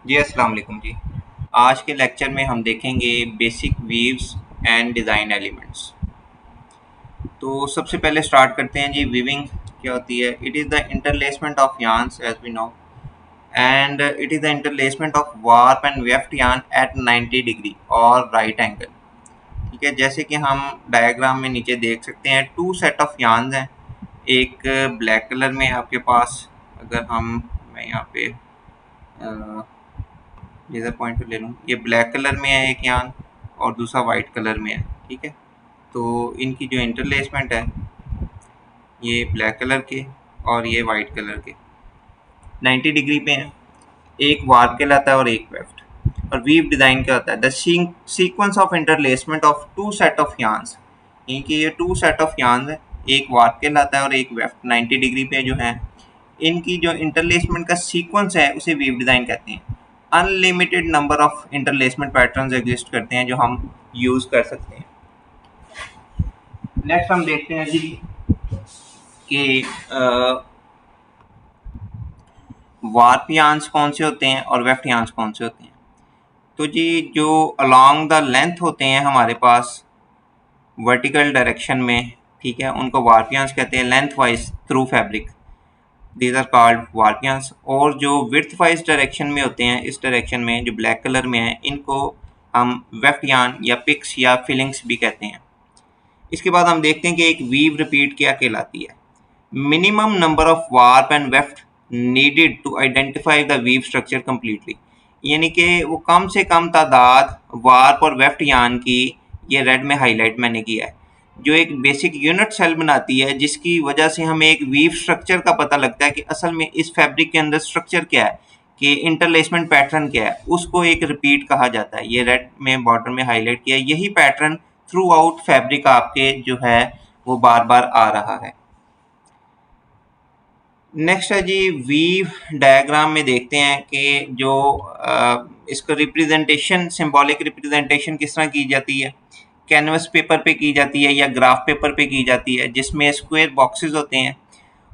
जी अस्सलाम वालेकुम जी। आज के लेक्चर में हम देखेंगे basic weaves and design elements. तो सबसे पहले स्टार्ट करते हैं जी। वीविंग क्या होती है? It is the interlacement of yarns as we know, and it is the interlacement of warp and weft yarn at 90 degree और राइट एंगल। ठीक है, जैसे कि हम डायग्राम में नीचे देख सकते हैं, टू सेट ऑफ यार्न्स हैं। एक ब्लैक कलर में आपके पास, अगर मैं यहाँ पे लेज़र पॉइंटर ले लूँ, ये ब्लैक कलर में है एक यान और दूसरा वाइट कलर में है। ठीक है, तो इनकी जो इंटरलेसमेंट है, ये ब्लैक कलर के और ये वाइट कलर के 90 डिग्री पे हैं। एक वार्प कहलाता है और एक वेफ्ट। और वीव डिज़ाइन क्या होता है? The sequence of interlacement of two set of yarns. इनकी ये टू सेट ऑफ यान्स है, एक वार्प कहलाता है और एक वेफ्ट 90 डिग्री पे जो है। इनकी जो इंटरलेसमेंट का सीक्वेंस है उसे वीव डिज़ाइन कहते हैं। Unlimited number of interlacement patterns exist करते हैं जो हम यूज़ कर सकते हैं। नेक्स्ट हम देखते हैं जी कि वार्प यान्स कौन से होते हैं और वेफ्ट यान्स कौन से होते हैं। तो जी, जो अलोंग द लेंथ होते हैं हमारे पास वर्टिकल डायरेक्शन में, ठीक है, उनको वार्प यान्स कहते हैं। Lengthwise through fabric, these are called warp yarns. और जो विड्थ वाइज डायरेक्शन में होते हैं, इस डायरेक्शन में जो ब्लैक कलर में है, इनको हम वेफ्ट यान या पिक्स या फिलिंग्स भी कहते हैं। इसके बाद हम देखते हैं कि एक वीव रिपीट क्या कहलाती है। Minimum number of warp and weft needed to identify the weave structure completely, यानी कि वो कम से कम तादाद वार्प और वेफ्ट यान की, ये रेड में हाईलाइट मैंने किया है, जो एक बेसिक यूनिट सेल बनाती है, जिसकी वजह से हमें एक वीव स्ट्रक्चर का पता लगता है कि असल में इस फैब्रिक के अंदर स्ट्रक्चर क्या है, कि इंटरलेसमेंट पैटर्न क्या है, उसको एक रिपीट कहा जाता है। ये रेड में बॉर्डर में हाईलाइट किया है। यही पैटर्न थ्रू आउट फैब्रिक आपके जो है वो बार बार आ रहा है। नेक्स्ट है जी, वीव डायग्राम में देखते हैं कि जो इसका रिप्रेजेंटेशन, सिंबॉलिक रिप्रेजेंटेशन किस तरह की जाती है। कैनवस पेपर पे की जाती है या ग्राफ पेपर पे की जाती है, जिसमें स्क्वायर बॉक्सेस होते हैं।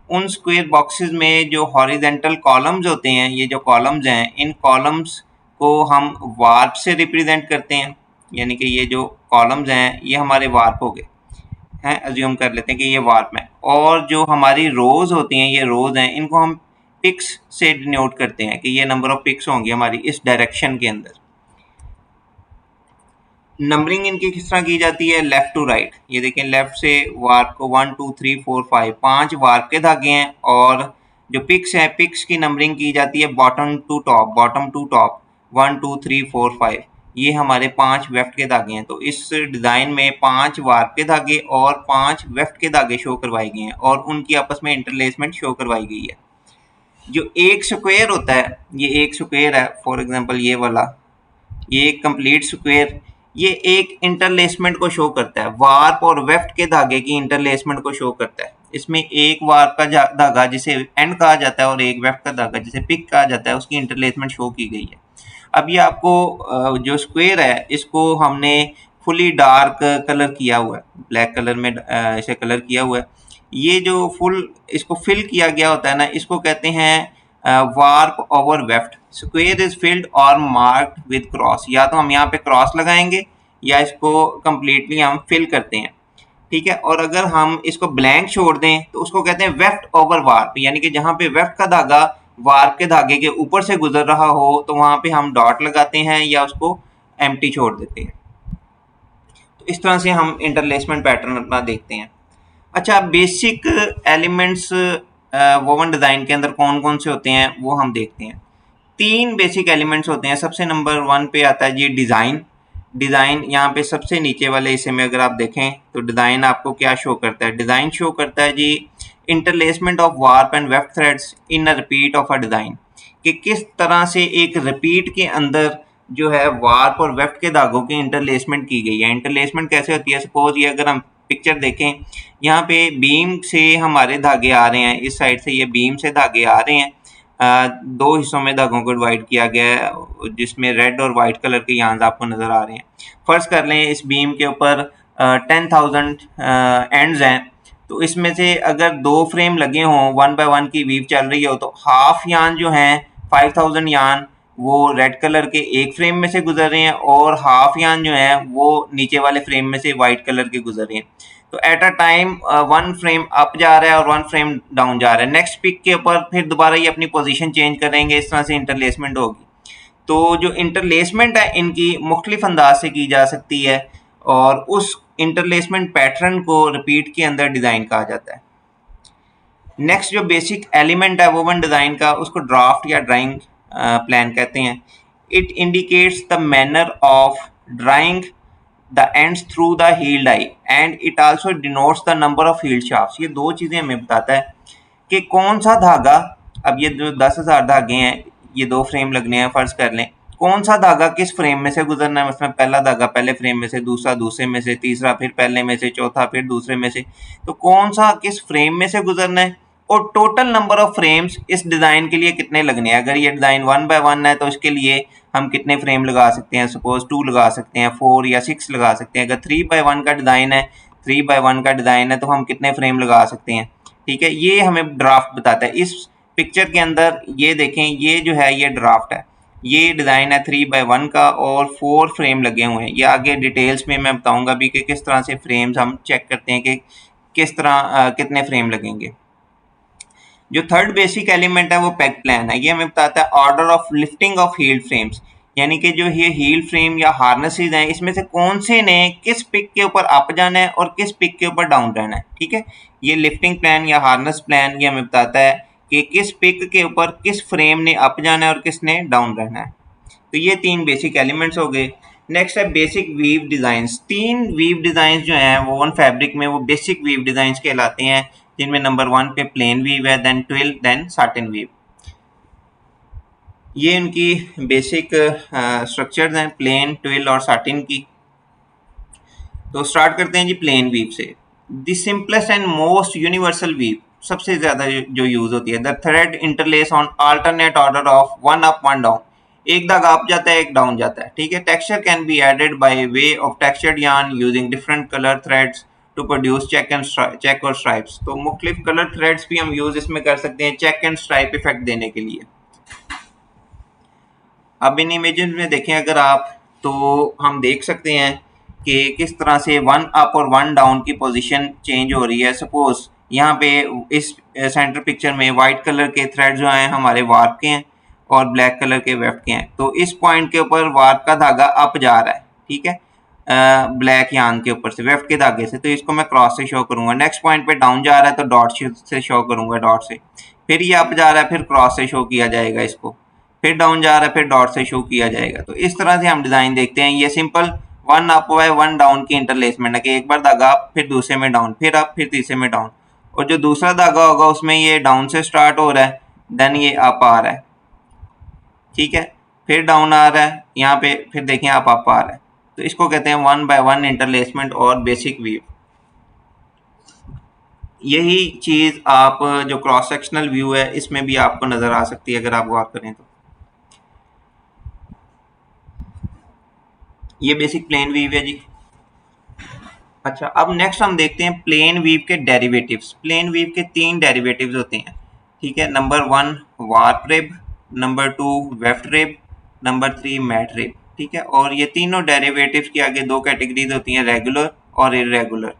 उन स्क्वायर बॉक्सेस में जो हॉरिजेंटल कॉलम्स होते हैं, ये जो कॉलम्स हैं, इन कॉलम्स को हम वार्प से रिप्रेजेंट करते हैं, यानी कि ये जो कॉलम्स हैं ये हमारे वार्प हो गए हैं, अज्यूम कर लेते हैं कि ये वार्प में। और जो हमारी रोज होती हैं, ये रोज हैं, इनको हम पिक्स से डिनोट करते हैं कि ये नंबर ऑफ पिक्स होंगी हमारी इस डायरेक्शन के अंदर। नंबरिंग इनकी किस तरह की जाती है? Left to right. ये देखें, लेफ्ट से वार्प को 1 2 3 4 5, 5 वार्प के धागे हैं। और जो पिक्स हैं, पिक्स की नंबरिंग की जाती है bottom to top, bottom to top, 1 2 3 4 5। ये हमारे 5 वेफ्ट के धागे हैं। तो इस डिज़ाइन में 5 वार्प के धागे और 5 वेफ्ट के धागे शो करवाए गए हैं और उनकी आपस में इंटरलेसमेंट शो करवाई गई है। जो एक स्क्वायर होता है, ये एक स्क्वायर है, फॉर एग्जांपल ये वाला, ये एक कंप्लीट स्क्वायर, ये एक इंटरलेसमेंट को शो करता है। वार्प और वेफ्ट के धागे की इंटरलेसमेंट को शो करता है। इसमें एक वार्प का धागा जिसे एंड कहा जाता है और एक वेफ्ट का धागा जिसे पिक कहा जाता है, उसकी इंटरलेसमेंट शो की गई है। अब ये आपको जो स्क्वायर है, इसको हमने फुली डार्क कलर किया हुआ है, ब्लैक कलर में इसे कलर किया हुआ है। ये जो फुल इसको फिल किया गया होता है ना, इसको कहते हैं warp over weft. Square is filled और मार्क्ड विद क्रॉस। या तो हम यहाँ पे क्रॉस लगाएंगे या इसको कंप्लीटली हम फिल करते हैं। ठीक है, और अगर हम इसको ब्लैंक छोड़ दें तो उसको कहते हैं वेफ्ट ओवर वार्प, यानी कि जहाँ पे वेफ्ट का धागा वार्प के धागे के ऊपर से गुजर रहा हो तो वहां पे हम डॉट लगाते हैं या उसको एम्प्टी छोड़ देते हैं। तो इस तरह से हम इंटरलेसमेंट पैटर्न अपना देखते हैं। अच्छा, बेसिक एलिमेंट्स वोवन डिज़ाइन के अंदर कौन कौन से होते हैं वो हम देखते हैं। 3 बेसिक एलिमेंट्स होते हैं। सबसे नंबर 1 पे आता है जी डिज़ाइन। डिज़ाइन यहाँ पे सबसे नीचे वाले हिस्से में अगर आप देखें तो डिज़ाइन आपको क्या शो करता है? डिज़ाइन शो करता है जी interlacement of warp and weft threads in a repeat of a design, कि किस तरह से एक रिपीट के अंदर जो है वार्प और वेफ्ट के धागों की इंटरलेसमेंट की गई है। इंटरलेसमेंट कैसे होती है? सपोज ये अगर हम पिक्चर देखें, यहाँ पे बीम से हमारे धागे आ रहे हैं, इस साइड से ये बीम से धागे आ रहे हैं। 2 हिस्सों में धागों को डिवाइड किया गया है, जिसमें रेड और वाइट कलर के यार्न्स आपको नज़र आ रहे हैं। फर्ज कर लें इस बीम के ऊपर 10,000 एंड्स हैं, तो इसमें से अगर 2 फ्रेम लगे हों, 1 बाय 1 की वीव चल रही हो, तो हाफ यार्न जो हैं 5,000 यार्न वो रेड कलर के एक फ्रेम में से गुजर रहे हैं और हाफ यान जो है वो नीचे वाले फ्रेम में से वाइट कलर के गुजर रहे हैं। तो at a time one frame up जा रहा है और वन फ्रेम डाउन जा रहा है। नेक्स्ट पिक के ऊपर फिर दोबारा ये अपनी पोजीशन चेंज करेंगे, इस तरह से इंटरलेसमेंट होगी। तो जो इंटरलेसमेंट है इनकी मुख्तलिफ अंदाज से की जा सकती है और उस इंटरलेसमेंट पैटर्न को रिपीट के अंदर डिज़ाइन कहा जाता है। नेक्स्ट जो बेसिक एलिमेंट है वोवन डिज़ाइन का, उसको ड्राफ्ट या ड्राइंग प्लान कहते हैं। It indicates the manner of drawing the ends through the heald eye and it also denotes the number of heald shafts. ये दो चीज़ें हमें बताता है कि कौन सा धागा, अब ये जो 10,000 धागे हैं, ये दो फ्रेम लगने हैं फ़र्ज़ कर लें, कौन सा धागा किस फ्रेम में से गुजरना है। मतलब पहला धागा पहले फ्रेम में से, दूसरा दूसरे में से, तीसरा फिर पहले में से, चौथा फिर दूसरे में से। तो कौन सा किस फ्रेम में से गुजरना है और टोटल नंबर ऑफ फ्रेम्स इस डिज़ाइन के लिए कितने लगने हैं। अगर ये डिज़ाइन 1 बाय 1 है तो इसके लिए हम कितने फ्रेम लगा सकते हैं, सपोज 2 लगा सकते हैं, 4 या 6 लगा सकते हैं। अगर 3 बाय 1 का डिज़ाइन है, 3 बाय 1 का डिज़ाइन है तो हम कितने फ्रेम लगा सकते हैं। ठीक है, ये हमें ड्राफ्ट बताता है। इस पिक्चर के अंदर ये देखें, ये जो है ये ड्राफ्ट है, ये डिज़ाइन है 3 बाय 1 का और 4 फ्रेम लगे हुए हैं। ये आगे डिटेल्स में मैं बताऊंगा भी कि किस तरह से फ्रेम्स हम चेक करते हैं कि किस तरह कितने फ्रेम लगेंगे। जो थर्ड बेसिक एलिमेंट है वो पेग प्लान है। ये हमें बताता है order of lifting of heald frames, यानी कि जो ये हील्ड फ्रेम या हार्नेसेस हैं इसमें से कौन से ने किस पिक के ऊपर अप जाना है और किस पिक के ऊपर डाउन रहना है। ठीक है, ये लिफ्टिंग प्लान या हार्नेस प्लान ये हमें बताता है कि किस पिक के ऊपर किस फ्रेम ने अप जाना है और किसने डाउन रहना है। तो ये 3 बेसिक एलिमेंट्स हो गए। नेक्स्ट है basic weave designs. 3 weave designs जो हैं वोवन फैब्रिक में वो बेसिक वीव डिज़ाइंस कहलाते हैं, जिनमें नंबर 1 पे प्लेन वीव है, then twill, then satin weave. ये इनकी बेसिक स्ट्रक्चर्स हैं, प्लेन, ट्विल और साटिन की। तो स्टार्ट करते हैं जी प्लेन वीव से। The simplest and most universal weave, सबसे ज़्यादा जो यूज़ होती है। The thread interlace on alternate order of 1 up 1 down, एक धागा अप जाता है एक डाउन जाता है। ठीक है, texture can be added by way of textured yarn using different colour threads to produce check और स्ट्राइप्स। तो मुख्तलिफ कलर थ्रेड्स भी हम यूज़ इसमें कर सकते हैं चेक एंड स्ट्राइप इफेक्ट देने के लिए। अब इन इमेजेस में देखें अगर आप, तो हम देख सकते हैं कि किस तरह से 1 अप और 1 डाउन की पोजीशन चेंज हो रही है। सपोज यहाँ पे इस सेंटर पिक्चर में वाइट कलर के थ्रेड जो हैं हमारे वार्प के हैं और ब्लैक कलर के वेफ्ट के हैं। तो इस पॉइंट के ऊपर वार्प का धागा अप जा रहा है, ठीक है, ब्लैक यान के ऊपर से, वेफ्ट के धागे से, तो इसको मैं क्रॉस से शो करूंगा। नेक्स्ट पॉइंट पे डाउन जा रहा है तो डॉट से शो करूंगा, डॉट से। फिर ये अप जा रहा है, फिर क्रॉस से शो किया जाएगा इसको। फिर डाउन जा रहा है, फिर डॉट से शो किया जाएगा। तो इस तरह से हम डिज़ाइन देखते हैं। ये सिंपल 1 अप बाय 1 डाउन की इंटरलेसमेंट है कि एक बार धागा अप, फिर दूसरे में डाउन, फिर अप, फिर तीसरे में डाउन। और जो दूसरा धागा होगा उसमें ये डाउन से स्टार्ट हो रहा है, देन ये अप आ रहा है, ठीक है, फिर डाउन आ रहा है यहाँ पे, फिर देखें अप आ रहा है। तो इसको कहते हैं 1 बाय 1 इंटरलेसमेंट और बेसिक वीव। यही चीज़ आप जो क्रॉस सेक्शनल व्यू है इसमें भी आपको नज़र आ सकती है अगर आप गौर करें तो। ये बेसिक प्लेन वीव है जी। अच्छा, अब नेक्स्ट हम देखते हैं प्लेन वीव के डेरिवेटिव्स। प्लेन वीव के 3 डेरिवेटिव्स होते हैं, ठीक है। Number 1 warp rib, number 2 weft rib, number 3 mat rib, ठीक है। और ये तीनों डेरिवेटिव्स की आगे 2 कैटेगरीज होती हैं, रेगुलर और इरेगुलर।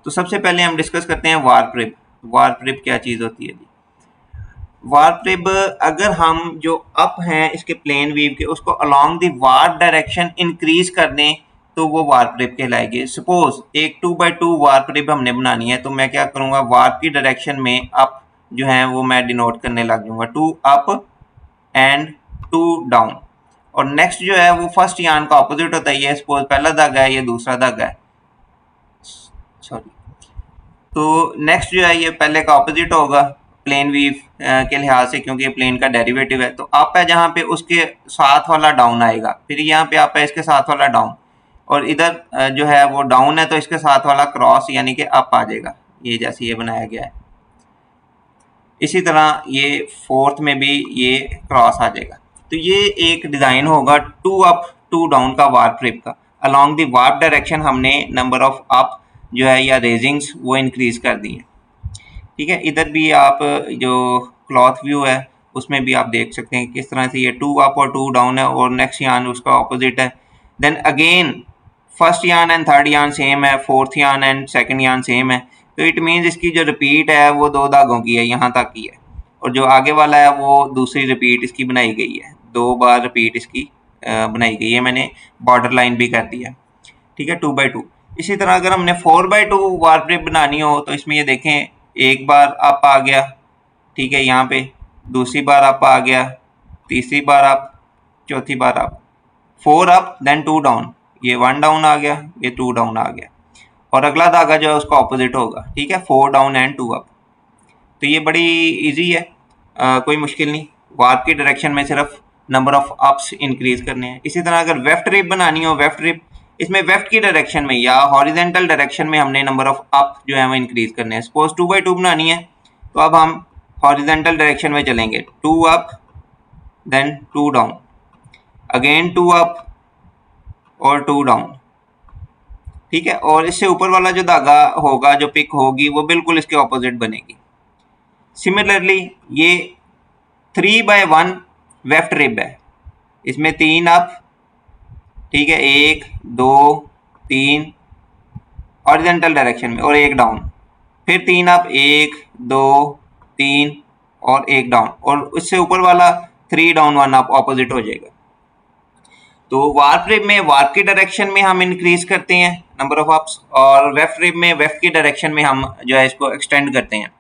तो सबसे पहले हम डिस्कस करते हैं वार्प रिब। वार्प रिब क्या चीज़ होती है जी? वार्प रिब, अगर हम जो अप हैं इसके प्लेन वीव के उसको along the warp direction increase कर दें तो वो वार्प रिब कहलाएगी। सपोज एक 2 बाय 2 वार्प रिब हमने बनानी है, तो मैं क्या करूँगा, वार्प की डायरेक्शन में अप जो है वो मैं डिनोट करने लग जाऊँगा, 2 अप एंड 2 डाउन। और नेक्स्ट जो है वो फर्स्ट यार्न का ऑपोजिट होता है। ये सपोज पहला धागा है, ये दूसरा धागा है, सॉरी। तो नेक्स्ट जो है ये पहले का ऑपोजिट होगा प्लेन वीव के लिहाज से, क्योंकि ये प्लेन का डेरिवेटिव है। तो अप है जहाँ पे उसके साथ वाला डाउन आएगा, फिर यहाँ पे अप है इसके साथ वाला डाउन, और इधर जो है वो डाउन है तो इसके साथ वाला क्रॉस यानी कि अप आ जाएगा, ये जैसे ये बनाया गया है। इसी तरह ये फोर्थ में भी ये क्रॉस आ जाएगा। तो ये एक डिज़ाइन होगा 2 अप 2 डाउन का वार्प रिब का। अलोंग द वार्प डायरेक्शन हमने नंबर ऑफ अप जो है या रेजिंग्स वो इंक्रीज कर दी है, ठीक है। इधर भी आप जो क्लॉथ व्यू है उसमें भी आप देख सकते हैं किस तरह से ये 2 अप और 2 डाउन है और नेक्स्ट यान उसका ऑपोजिट है। Then again first yarn and third yarn same है, fourth yarn and second yarn same है, तो इट मीन्स इसकी जो रिपीट है वो 2 धागों की है, यहाँ तक की है, और जो आगे वाला है वो दूसरी रिपीट इसकी बनाई गई है, 2 बार रिपीट इसकी बनाई गई है। मैंने बॉर्डर लाइन भी कर दी है, ठीक है, 2x2। इसी तरह अगर हमने 4x2 वार्प रिप बनानी हो तो इसमें ये देखें, एक बार अप आ गया, ठीक है, यहाँ पे दूसरी बार अप आ गया, तीसरी बार अप, चौथी बार अप, 4 अप देन 2 डाउन, ये 1 डाउन आ गया, ये 2 डाउन आ गया, और अगला धागा जो है उसका ऑपोजिट होगा, ठीक है, 4 डाउन एंड 2 अप। तो ये बड़ी इजी है, कोई मुश्किल नहीं। वार्प की डायरेक्शन में सिर्फ नंबर ऑफ अप्स इंक्रीज करने हैं। इसी तरह अगर वेफ्ट रिप बनानी हो, वेफ्ट रिप, इसमें वेफ्ट की डायरेक्शन में या हॉरिजेंटल डायरेक्शन में हमने नंबर ऑफ अप जो है वो इंक्रीज करने हैं। सपोज 2x2 बनानी है तो अब हम हॉरिजेंटल डायरेक्शन में चलेंगे, 2 up then 2 down, again 2 up और 2 डाउन, ठीक है, और इससे ऊपर वाला जो धागा होगा, जो पिक होगी, वो बिल्कुल इसके ऑपोजिट बनेगी। सिमिलरली ये 3x1 वेफ्ट रिब है, इसमें 3 अप, ठीक है, 1 2 3 हॉरिजॉन्टल डायरेक्शन में, और 1 डाउन, फिर 3 अप, 1 2 3 और 1 डाउन, और उससे ऊपर वाला 3 डाउन 1 अप ऑपोजिट हो जाएगा। तो वार्प रिब में वार्प की डायरेक्शन में हम इंक्रीज करते हैं नंबर ऑफ अप्स, और वेफ्ट रिब में वेफ्ट की डायरेक्शन में हम जो है इसको एक्सटेंड करते हैं।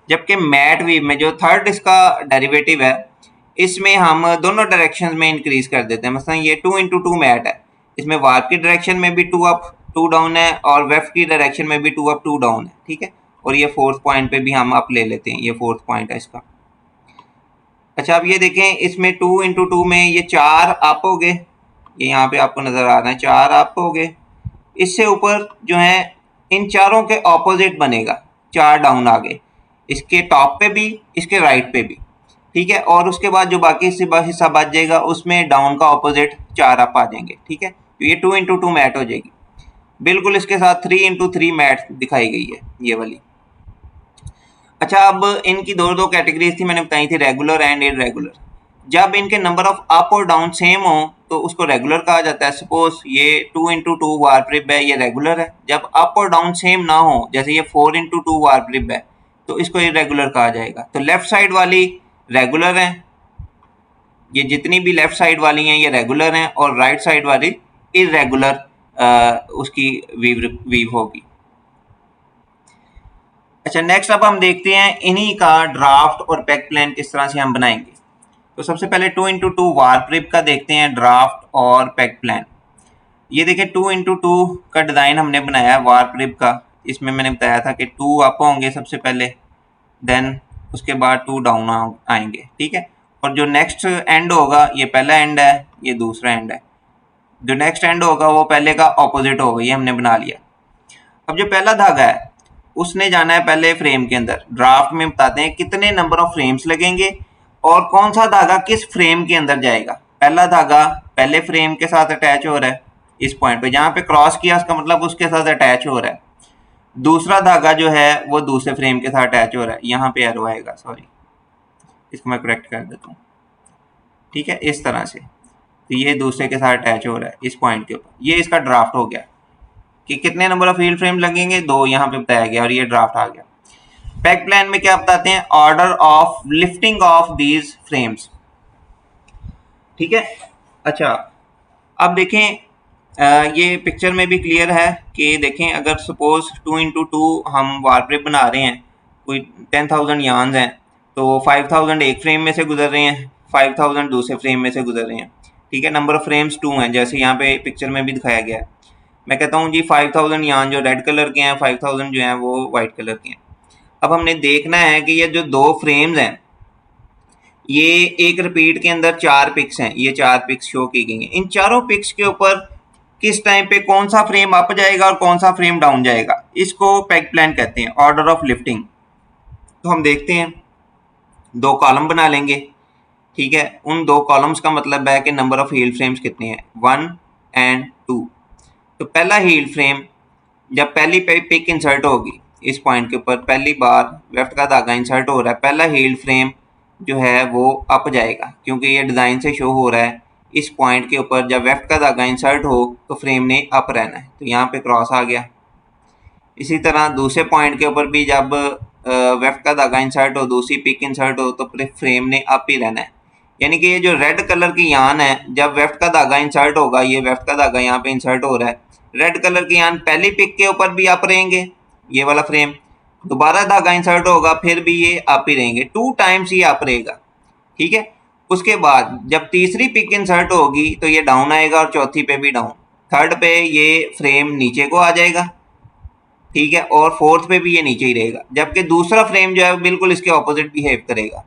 जबकि मैट वीव में जो थर्ड इसका डेरिवेटिव है, इसमें हम दोनों डायरेक्शंस में इंक्रीज कर देते हैं। मसलन ये 2x2 मैट है, इसमें वार्प की डायरेक्शन में भी 2 अप 2 डाउन है और वेफ्ट की डायरेक्शन में भी 2 अप 2 डाउन है, ठीक है, और ये फोर्थ पॉइंट पे भी हम अप ले लेते हैं, ये फोर्थ पॉइंट है इसका। अच्छा, अब ये देखें, इसमें 2x2 में ये 4 अप हो गए, ये यहाँ पे आपको नजर आ रहा है 4 अप हो गए। इससे ऊपर जो है इन चारों के ऑपोजिट बनेगा, 4 डाउन आ गए, इसके टॉप पे भी, इसके राइट पे भी, ठीक है, और उसके बाद जो बाकी हिस्सा बच जाएगा उसमें डाउन का ऑपोजिट 4 अप आ जाएंगे, ठीक है, तो ये 2x2 मैट हो जाएगी। बिल्कुल इसके साथ 3x3 मैट दिखाई गई है ये वाली। अच्छा, अब इनकी दो कैटेगरीज थी, मैंने बताई थी, रेगुलर एंड इरेगुलर। जब इनके नंबर ऑफ अप और डाउन सेम हो तो उसको रेगुलर कहा जाता है। सपोज ये 2x2 वार्प रिब है, ये रेगुलर है। जब अप और डाउन सेम ना हो, जैसे ये 4x2 वार्प रिब है, तो इसको इरेगुलर कहा जाएगा। तो लेफ्ट साइड वाली रेगुलर है, ये जितनी भी लेफ्ट साइड वाली हैं ये रेगुलर हैं, और राइट साइड वाली इरेगुलर उसकी वीव होगी। अच्छा, नेक्स्ट अब हम देखते हैं इन्हीं का ड्राफ्ट और पैक प्लान किस तरह से हम बनाएंगे। तो सबसे पहले 2x2 वार्प रिब का देखते हैं ड्राफ्ट और पैक प्लान। ये देखिए 2x2 का डिज़ाइन हमने बनाया है वार्प रिब का। इसमें मैंने बताया था कि 2 अप होंगे सबसे पहले, देन उसके बाद 2 डाउन आएंगे, ठीक है, और जो नेक्स्ट एंड होगा, ये पहला एंड है, ये दूसरा एंड है, जो नेक्स्ट एंड होगा वो पहले का ऑपोजिट होगा, ये हमने बना लिया। अब जो पहला धागा है उसने जाना है पहले फ्रेम के अंदर। ड्राफ्ट में बताते हैं कितने नंबर ऑफ फ्रेम्स लगेंगे और कौन सा धागा किस फ्रेम के अंदर जाएगा। पहला धागा पहले फ्रेम के साथ अटैच हो रहा है, इस पॉइंट पे जहां पे क्रॉस किया उसका मतलब उसके साथ अटैच हो रहा है। दूसरा धागा जो है वो दूसरे फ्रेम के साथ अटैच हो रहा है, यहाँ पे एरो आएगा, सॉरी इसको मैं करेक्ट कर देता हूँ, ठीक है, इस तरह से। तो ये दूसरे के साथ अटैच हो रहा है इस पॉइंट के ऊपर। ये इसका ड्राफ्ट हो गया कि कितने नंबर ऑफ फील्ड फ्रेम लगेंगे, 2 यहाँ पे बताया गया, और ये ड्राफ्ट आ गया। पैक प्लान में क्या बताते हैं, order of lifting of these frames, ठीक है। अच्छा, अब देखें, ये पिक्चर में भी क्लियर है कि देखें, अगर सपोज 2x2 हम वार्प रिब बना रहे हैं, कोई 10,000 यार्न्स हैं, तो 5,000 एक फ्रेम में से गुजर रहे हैं, 5,000 दूसरे फ्रेम में से गुजर रहे हैं, ठीक है। नंबर ऑफ फ्रेम्स 2 हैं, जैसे यहाँ पे पिक्चर में भी दिखाया गया है। मैं कहता हूँ जी 5,000 यार्न जो रेड कलर के हैं, 5,000 जो हैं वो वाइट कलर के हैं। अब हमने देखना है कि ये जो 2 फ्रेम्स हैं, ये एक रिपीट के अंदर 4 पिक्स हैं, ये 4 पिक्स शो की गई हैं। इन चारों पिक्स के ऊपर किस टाइम पे कौन सा फ्रेम अप जाएगा और कौन सा फ्रेम डाउन जाएगा, इसको पैक प्लान कहते हैं, ऑर्डर ऑफ लिफ्टिंग। तो हम देखते हैं, 2 कॉलम बना लेंगे, ठीक है। उन 2 कॉलम्स का मतलब है कि नंबर ऑफ हील्ड फ्रेम्स कितने हैं, 1 एंड 2। तो पहला हील्ड फ्रेम जब पहली पिक इंसर्ट होगी इस पॉइंट के ऊपर, पहली बार लेफ्ट का धागा इंसर्ट हो रहा है, पहला हील्ड फ्रेम जो है वो अप जाएगा, क्योंकि ये डिज़ाइन से शो हो रहा है इस पॉइंट के ऊपर जब वेफ्ट का धागा इंसर्ट हो तो फ्रेम ने अप रहना है, तो यहाँ पे क्रॉस आ गया। इसी तरह दूसरे पॉइंट के ऊपर भी जब वेफ्ट का धागा इंसर्ट हो, दूसरी पिक इंसर्ट हो, तो फ्रेम ने अप ही रहना है। यानी कि ये जो रेड कलर की यान है, जब वेफ्ट का धागा इंसर्ट होगा, ये वेफ्ट का धागा यहाँ पे इंसर्ट हो रहा है, रेड कलर की यान पहली पिक के ऊपर भी अप रहेंगे, ये वाला फ्रेम, दोबारा धागा इंसर्ट होगा फिर भी ये अप ही रहेंगे, 2 टाइम्स ये अप रहेगा। ठीक है, उसके बाद जब तीसरी पिक इंसर्ट होगी तो ये डाउन आएगा और चौथी पे भी डाउन, थर्ड पे ये फ्रेम नीचे को आ जाएगा। ठीक है, और फोर्थ पे भी ये नीचे ही रहेगा, जबकि दूसरा फ्रेम जो है बिल्कुल इसके ऑपोजिट बिहेव करेगा।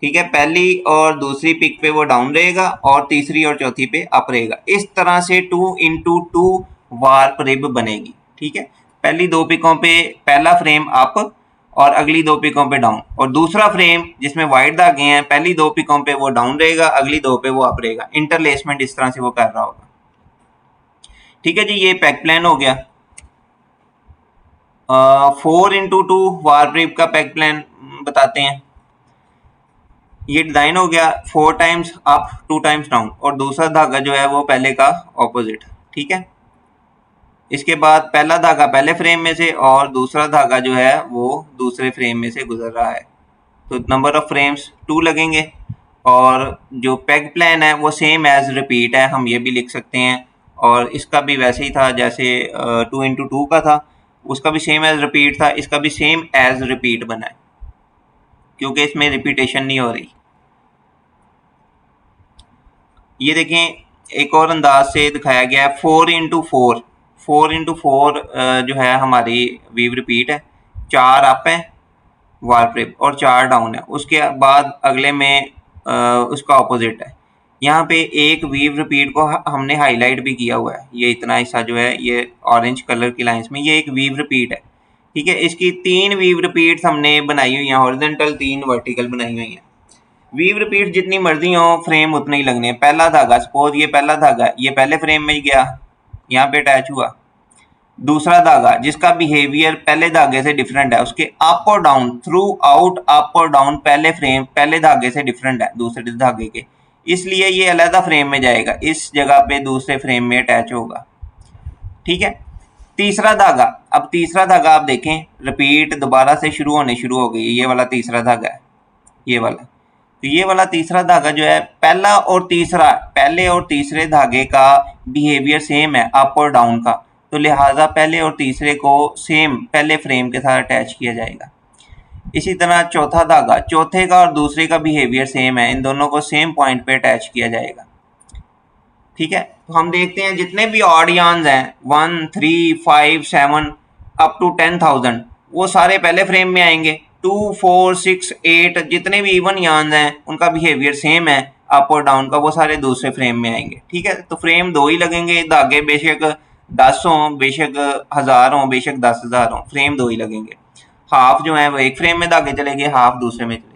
ठीक है, पहली और दूसरी पिक पे वो डाउन रहेगा और तीसरी और चौथी पे अप रहेगा। इस तरह से 2x2 वार्प रिब बनेगी। ठीक है, पहली दो पिकों पे पहला फ्रेम अप और अगली दो पिकों पे डाउन, और दूसरा फ्रेम जिसमें वाइट धागे हैं पहली दो पिकों पे वो डाउन रहेगा, अगली दो पे वो अप रहेगा। इंटरलेसमेंट इस तरह से वो कर रहा होगा। ठीक है जी, ये पैक प्लान हो गया। 4x2 वार्प रिब का पैक प्लान बताते हैं। ये डिजाइन हो गया 4 टाइम्स अप 2 टाइम्स डाउन, और दूसरा धागा जो है वो पहले का ऑपोजिट। ठीक है, इसके बाद पहला धागा पहले फ्रेम में से और दूसरा धागा जो है वो दूसरे फ्रेम में से गुजर रहा है, तो नंबर ऑफ फ्रेम्स 2 लगेंगे। और जो पेग प्लान है वो सेम एज रिपीट है, हम ये भी लिख सकते हैं, और इसका भी वैसे ही था जैसे 2x2 का था, उसका भी सेम एज रिपीट था, इसका भी सेम एज रिपीट बना है क्योंकि इसमें रिपीटेशन नहीं हो रही। ये देखें एक और अंदाज से दिखाया गया है 4x4। 4x4 जो है हमारी वीव रिपीट है, 4 अप है वार्प रिब और 4 डाउन है। उसके बाद अगले में उसका ऑपोजिट है। यहाँ पे एक वीव रिपीट को हमने हाईलाइट भी किया हुआ है, ये इतना हिस्सा जो है ये ऑरेंज कलर की लाइंस में, ये एक वीव रिपीट है। ठीक है, इसकी 3 वीव रिपीट्स हमने बनाई हुई हैं हॉरिजॉन्टल, 3 वर्टिकल बनाई हुई हैं। वीव रिपीट जितनी मर्जी हो फ्रेम उतने ही लगने हैं। पहला धागा, सपोज ये पहला धागा ये पहले फ्रेम में ही गया, यहाँ पे अटैच हुआ। दूसरा धागा जिसका बिहेवियर पहले धागे से डिफरेंट है, उसके अप और डाउन थ्रू आउट अप और डाउन पहले फ्रेम पहले धागे से डिफरेंट है दूसरे धागे के, इसलिए ये अलग फ्रेम में जाएगा, इस जगह पे दूसरे फ्रेम में अटैच होगा। ठीक है, तीसरा धागा, अब तीसरा धागा आप देखें रिपीट दोबारा से शुरू होने शुरू हो गई, ये वाला तीसरा धागा है, ये वाला, तो ये वाला तीसरा धागा जो है पहला और तीसरा, पहले और तीसरे धागे का बिहेवियर सेम है अप और डाउन का, तो लिहाजा पहले और तीसरे को सेम पहले फ्रेम के साथ अटैच किया जाएगा। इसी तरह चौथा धागा, चौथे का और दूसरे का बिहेवियर सेम है, इन दोनों को सेम पॉइंट पे अटैच किया जाएगा। ठीक है, तो हम देखते हैं जितने भी ऑड यार्न्स हैं 1, 3, 5, 7 अप टू 10,000 वो सारे पहले फ्रेम में आएंगे। 2, 4, 6, 8 जितने भी इवन यार्न्स हैं उनका बिहेवियर सेम है अप और डाउन का, वो सारे दूसरे फ्रेम में आएंगे। ठीक है, तो फ्रेम 2 ही लगेंगे, धागे बेशक 10 हों, बेशक 1000 हों, बेशक 10,000 हों, फ्रेम 2 ही लगेंगे। हाफ जो है वो एक फ्रेम में धागे चलेंगे, हाफ दूसरे में चलेंगे।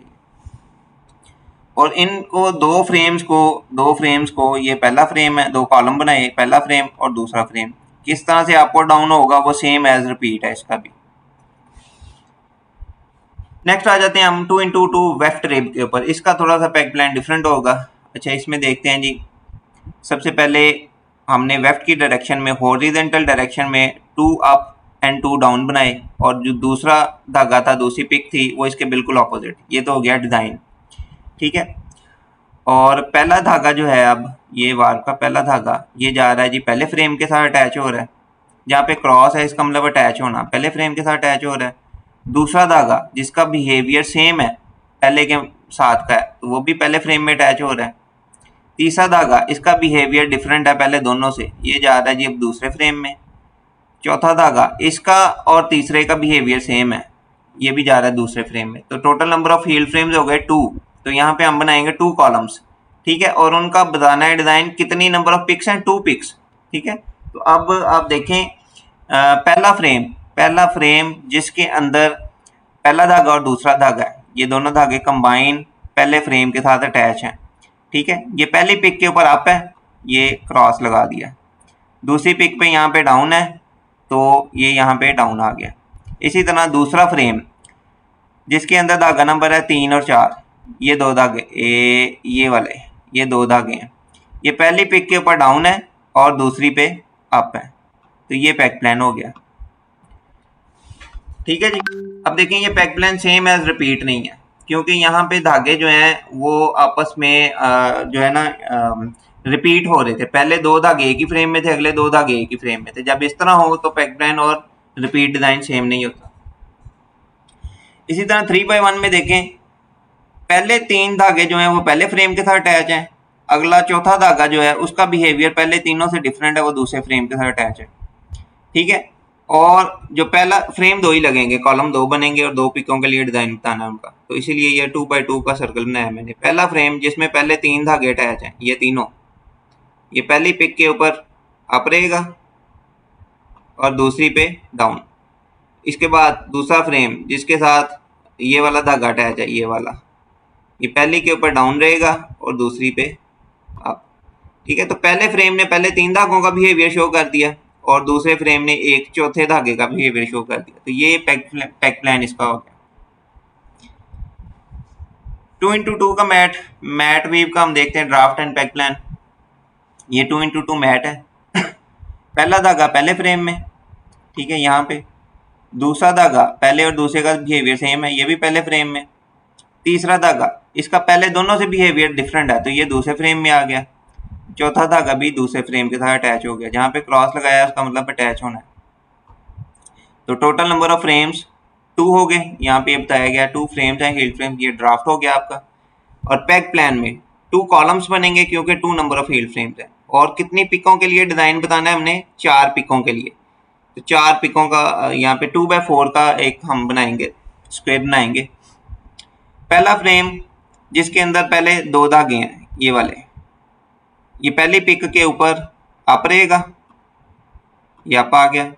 और इनको दो फ्रेम्स को ये पहला फ्रेम है, 2 कॉलम बनाए, पहला फ्रेम और दूसरा फ्रेम, किस तरह से अप और डाउन होगा वो सेम एज रिपीट है इसका भी। नेक्स्ट आ जाते हैं हम 2x2 वेफ्ट रिब के ऊपर, इसका थोड़ा सा पैक प्लान डिफरेंट होगा। अच्छा, इसमें देखते हैं जी, सबसे पहले हमने वेफ्ट की डायरेक्शन में हॉरिजॉन्टल डायरेक्शन में 2 अप एंड 2 डाउन बनाए, और जो दूसरा धागा था, दूसरी पिक थी, वो इसके बिल्कुल ऑपोजिट। ये तो हो गया डिज़ाइन। ठीक है, और पहला धागा जो है, अब ये वार्प का पहला धागा ये जा रहा है जी पहले फ्रेम के साथ अटैच हो रहा है, जहाँ पे क्रॉस है इसका मतलब अटैच होना, पहले फ्रेम के साथ अटैच हो रहा है। दूसरा धागा जिसका बिहेवियर सेम है पहले के साथ का है, तो वो भी पहले फ्रेम में अटैच हो रहा है। तीसरा धागा इसका बिहेवियर डिफरेंट है पहले दोनों से, ये जा रहा है जी अब दूसरे फ्रेम में। चौथा धागा इसका और तीसरे का बिहेवियर सेम है, ये भी जा रहा है दूसरे फ्रेम में। तो total number of field frames हो गए 2, तो यहाँ पे हम बनाएंगे 2 कॉलम्स। ठीक है, और उनका बताना है डिज़ाइन कितनी नंबर ऑफ पिक्स हैं, 2 पिक्स। ठीक है, तो अब आप देखें पहला फ्रेम जिसके अंदर पहला धागा और दूसरा धागा है, ये दोनों धागे कंबाइन पहले फ्रेम के साथ अटैच हैं। ठीक है, ये पहली पिक के ऊपर अप है, ये क्रॉस लगा दिया। दूसरी पिक पे यहाँ पे डाउन है, तो ये यहाँ पे डाउन आ गया। इसी तरह दूसरा फ्रेम जिसके अंदर धागा नंबर है 3 और 4, ये 2 धागे, ये वाले, ये 2 धागे हैं। ये पहली पिक के ऊपर डाउन है और दूसरी पे अप है, तो ये पैक प्लान हो गया। ठीक है जी। अब देखें ये peg plan same as repeat नहीं है, क्योंकि यहाँ पे धागे जो हैं वो आपस में जो है ना रिपीट हो रहे थे। पहले 2 धागे एक ही फ्रेम में थे, अगले 2 धागे एक ही फ्रेम में थे। जब इस तरह हो तो पैक प्लान और रिपीट डिजाइन सेम नहीं होता। इसी तरह 3x1 में देखें, पहले 3 धागे जो हैं वो पहले फ्रेम के साथ अटैच हैं, अगला चौथा धागा जो है उसका बिहेवियर पहले तीनों से डिफरेंट है, वो दूसरे फ्रेम के साथ अटैच है। ठीक है, और जो पहला फ्रेम 2 ही लगेंगे, कॉलम 2 बनेंगे और 2 पिकों के लिए डिजाइन बताना है उनका, तो इसीलिए ये 2x2 का सर्कल बनाया मैंने। पहला फ्रेम जिसमें पहले 3 धागे अटैच हैं, ये तीनों, ये पहली पिक के ऊपर अप रहेगा और दूसरी पे डाउन। इसके बाद दूसरा फ्रेम जिसके साथ ये वाला धागा अटैच है, ये वाला, ये पहली के ऊपर डाउन रहेगा और दूसरी पे अप। ठीक है, तो पहले फ्रेम ने पहले 3 धागों का बिहेवियर शो कर दिया और दूसरे फ्रेम ने एक चौथे धागे का बिहेवियर शो कर दिया, तो ये पैक प्लान इसका हो गया। 2x2 का मैट वीव का हम देखते हैं ड्राफ्ट एंड पैक प्लान। ये 2x2 मैट है। पहला धागा पहले फ्रेम में, ठीक है, यहाँ पे दूसरा धागा पहले और दूसरे का बिहेवियर सेम है, ये भी पहले फ्रेम में। तीसरा धागा इसका पहले दोनों से बिहेवियर डिफरेंट है, तो ये दूसरे फ्रेम में आ गया। चौथा धागा भी दूसरे फ्रेम के साथ अटैच हो गया, जहाँ पे क्रॉस लगाया उसका मतलब अटैच होना है। तो टोटल नंबर ऑफ फ्रेम्स 2 हो गए, यहाँ पे बताया गया 2 फ्रेम्स हैं, हील्ड फ्रेम, ये ड्राफ्ट हो गया आपका। और पैक प्लान में 2 कॉलम्स बनेंगे क्योंकि 2 नंबर ऑफ हील्ड फ्रेम्स हैं। और कितनी पिकों के लिए डिजाइन बताना है हमने, 4 पिकों के लिए। तो 4 पिकों का यहाँ पे 2x4 का एक हम बनाएंगे, स्क्वायर बनाएंगे। पहला फ्रेम जिसके अंदर पहले 2 धागे हैं, ये वाले, ये पहली पिक के ऊपर अप रहेगा, ये अप आ गया।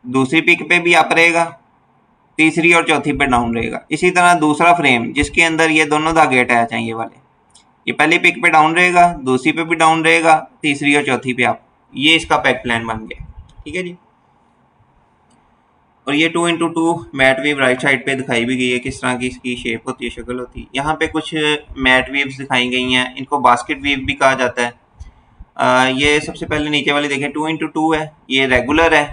दूसरी पिक पे भी अप रहेगा, तीसरी और चौथी पे डाउन रहेगा। इसी तरह दूसरा फ्रेम जिसके अंदर ये दोनों धागे अटैच हैं, ये वाले, ये पहली पिक पे डाउन रहेगा, दूसरी पे भी डाउन रहेगा, तीसरी और चौथी पे अप। ये इसका पैक प्लान बन गया। ठीक है जी। और ये 2x2 mat wave right side पे दिखाई भी गई है, किस तरह की इसकी शेप होती है, शक्ल होती है। यहाँ पे कुछ मैट वेव्स दिखाई गई हैं, इनको बास्केट वेव भी कहा जाता है। ये सबसे पहले नीचे वाली देखें 2x2 है, ये रेगुलर है।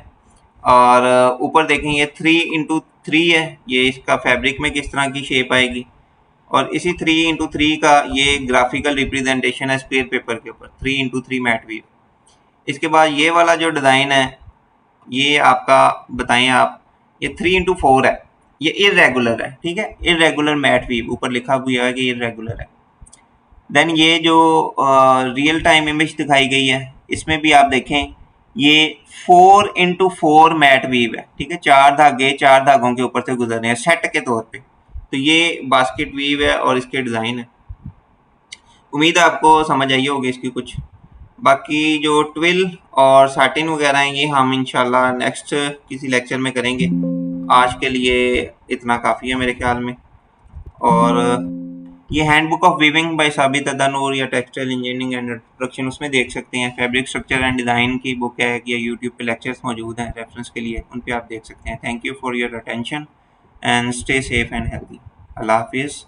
और ऊपर देखें ये 3x3 है, ये इसका फैब्रिक में किस तरह की शेप आएगी। और इसी 3x3 का ये ग्राफिकल रिप्रेजेंटेशन है स्क्वायर पेपर के ऊपर, 3x3 मैट वेव। इसके बाद ये वाला जो डिज़ाइन है ये आपका बताएं आप, ये 3x4 है, ये इरेगुलर है। ठीक है, इरेगुलर मैट वीव, ऊपर लिखा हुआ है कि इरेगुलर है। देन ये जो रियल टाइम इमेज दिखाई गई है, इसमें भी आप देखें ये 4x4 मैट वीव है। ठीक है, 4 धागे 4 धागों के ऊपर से गुजर रहे हैं सेट के तौर पे, तो ये बास्केट वीव है और इसके डिज़ाइन है। उम्मीद है आपको समझ आई होगी इसकी कुछ। बाकी जो ट्विल और साटिन वगैरह हैं ये हम इंशाल्लाह नेक्स्ट किसी लेक्चर में करेंगे। आज के लिए इतना काफ़ी है मेरे ख्याल में। और ये हैंडबुक ऑफ वीविंग बाय साबित अदानूर या टेक्सटाइल इंजीनियरिंग एंड प्रोडक्शन, उसमें देख सकते हैं। फैब्रिक स्ट्रक्चर एंड डिज़ाइन की बुक है, या यूट्यूब पे लेक्चर्स मौजूद हैं रेफरेंस के लिए, उन पे आप देख सकते हैं। Thank you for your attention and stay safe and healthy. अल्लाह हाफिज़।